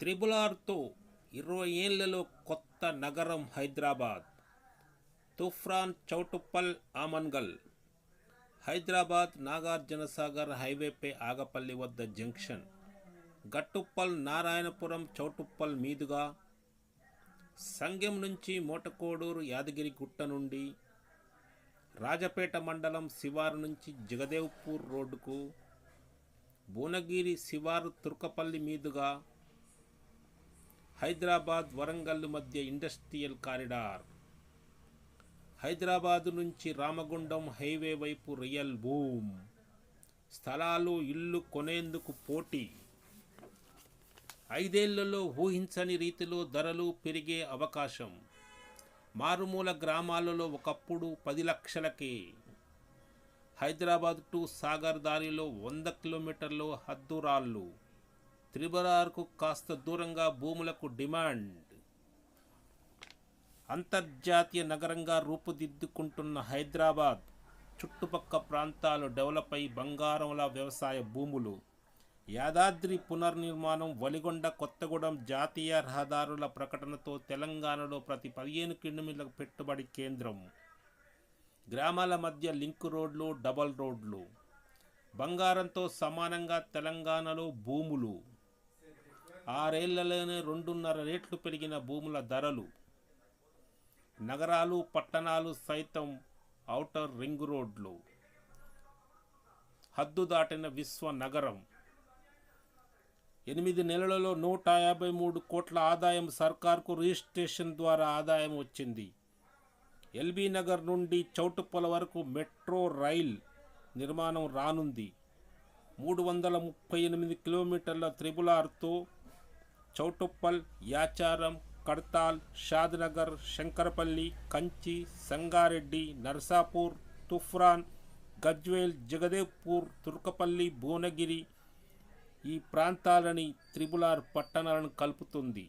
Triple ఆర్తో 20 ఏళ్లలో కొత్త నగరం హైదరాబాద్. తుఫ్రాన్ చౌటుప్పల్ ఆమన్గల్. హైదరాబాద్ నాగార్జునసాగర్ హైవేపై ఆగపల్లి వద్ద జంక్షన్. గట్టుప్పల్ నారాయణపురం చౌటుప్పల్ మీదుగా సంగెం నుంచి మోటకోడూరు యాదగిరిగుట్ట నుండి రాజపేట మండలం శివారు నుంచి జగదేవ్పూర్ రోడ్డుకు, భువనగిరి శివారు తుర్కపల్లి మీదుగా హైదరాబాద్ వరంగల్ మధ్య ఇండస్ట్రియల్ కారిడార్. హైదరాబాదు నుంచి రామగుండం హైవే వైపు రియల్ బూమ్. స్థలాలు ఇల్లు కొనేందుకు పోటీ. 5 ఏళ్లలో ఊహించని రీతిలో ధరలు పెరిగే అవకాశం. మారుమూల గ్రామాలలో ఒకప్పుడు 10 లక్షలకే. హైదరాబాద్ టు సాగర్ దారిలో 100 కిలోమీటర్లు హద్దురాళ్ళు. త్రిబుల్ ఆర్కు కాస్త దూరంగా భూములకు డిమాండ్. అంతర్జాతీయ నగరంగా రూపుదిద్దుకుంటున్న హైదరాబాద్ చుట్టుపక్క ప్రాంతాలు డెవలప్ అయి బంగారంలా వ్యవసాయ భూములు. యాదాద్రి పునర్నిర్మాణం, వలిగొండ కొత్తగూడెం జాతీయ రహదారుల ప్రకటనతో తెలంగాణలో ప్రతి 15 కిలోమీటర్లకు పెట్టుబడి కేంద్రం. గ్రామాల మధ్య లింక్ రోడ్లు, డబల్ రోడ్లు. బంగారంతో సమానంగా తెలంగాణలో భూములు. 6 ఏళ్లలోనే 2.5 రెట్లు పెరిగిన భూముల ధరలు. నగరాలు పట్టణాలు సైతం ఔటర్ రింగ్ రోడ్లు. హద్దు దాటిన విశ్వ నగరం. 8 నెలలలో 153 కోట్ల ఆదాయం సర్కార్కు రిజిస్ట్రేషన్ ద్వారా ఆదాయం వచ్చింది. ఎల్బీ నగర్ నుండి చౌటుప్పల వరకు మెట్రో రైల్ నిర్మాణం రానుంది. 338 కిలోమీటర్ల త్రిబుల్ ఆర్తో చౌటుప్పల్, యాచారం, కడ్తాల్, షాద్నగర్, శంకరపల్లి, కంచి, సంగారెడ్డి, నర్సాపూర్, తుఫ్రాన్, గజ్వేల్, జగదేవ్పూర్, తుర్కపల్లి, భువనగిరి ఈ ప్రాంతాలని త్రిబుల్ ఆర్ పట్టణాలను కలుపుతుంది.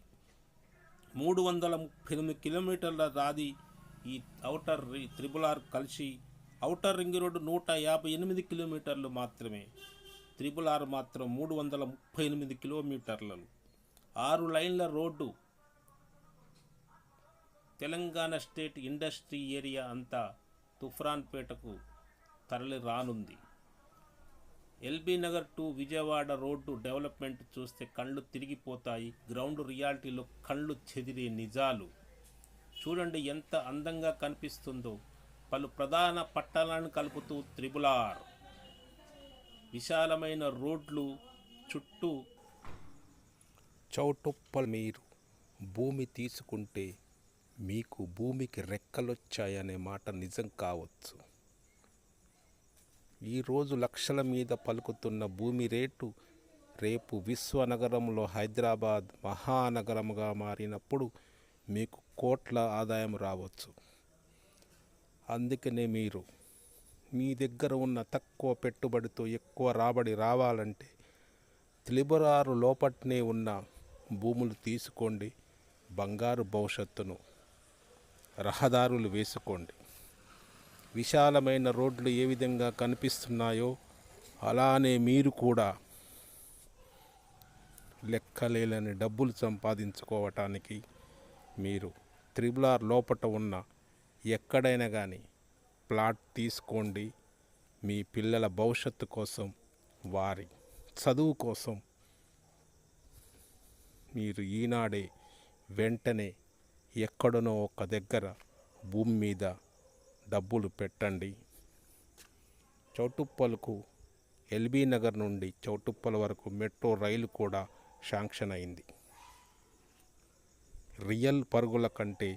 338 కిలోమీటర్ల రాది ఈ ఔటర్ త్రిబుల్ ఆర్ కలిసి ఔటర్ రింగ్ రోడ్డు 158 కిలోమీటర్లు మాత్రమే. త్రిబుల్ ఆర్ మాత్రం 338 కిలోమీటర్లను. 6 లైన్ల road. Telangana state industry area అంతా తుఫ్రాన్పేటకు తరలి రానుంది. LB Nagar to Vijayawada road development చూస్తే కళ్ళు తిరిగిపోతాయి. గ్రౌండ్ రియాలిటీలో కళ్ళు చెదిరే నిజాలు. చూడండి ఎంత అందంగా కనిపిస్తుందో. పలు ప్రధాన పట్టణాలను కలుపుతూ త్రిబుల్ ఆర్. విశాలమైన రోడ్లు చుట్టూ. చౌటుప్పల్ మీరు భూమి తీసుకుంటే మీకు భూమికి రెక్కలొచ్చాయనే మాట నిజం కావచ్చు. ఈరోజు లక్షల మీద పలుకుతున్న భూమి రేటు రేపు విశ్వనగరంలో హైదరాబాద్ మహానగరంగా మారినప్పుడు మీకు కోట్ల ఆదాయం రావచ్చు. అందుకనే మీరు మీ దగ్గర ఉన్న తక్కువ పెట్టుబడితో ఎక్కువ రాబడి రావాలంటే త్రిబుల్ ఆర్ లోపట్నే ఉన్న భూములు తీసుకోండి. బంగారు భవిష్యత్తును రహదారులు వేసుకోండి. విశాలమైన రోడ్లు ఏ విధంగా కనిపిస్తున్నాయో అలానే మీరు కూడా లెక్కలేని డబ్బులు సంపాదించుకోవటానికి మీరు త్రిబుల్ ఆర్ లోపట ఉన్న ఎక్కడైనా కానీ ప్లాట్ తీసుకోండి. మీ పిల్లల భవిష్యత్తు కోసం, వారి చదువు కోసం మీరు ఈనాడే వెంటనే ఎక్కడనో ఒక దగ్గర భూమి మీద డబ్బులు పెట్టండి. చౌటుప్పల్కు ఎల్బీ నగర్ నుండి చౌటుప్పల్ వరకు మెట్రో రైలు కూడా శాంక్షన్ అయింది. రియల్ పరుగుల కంటే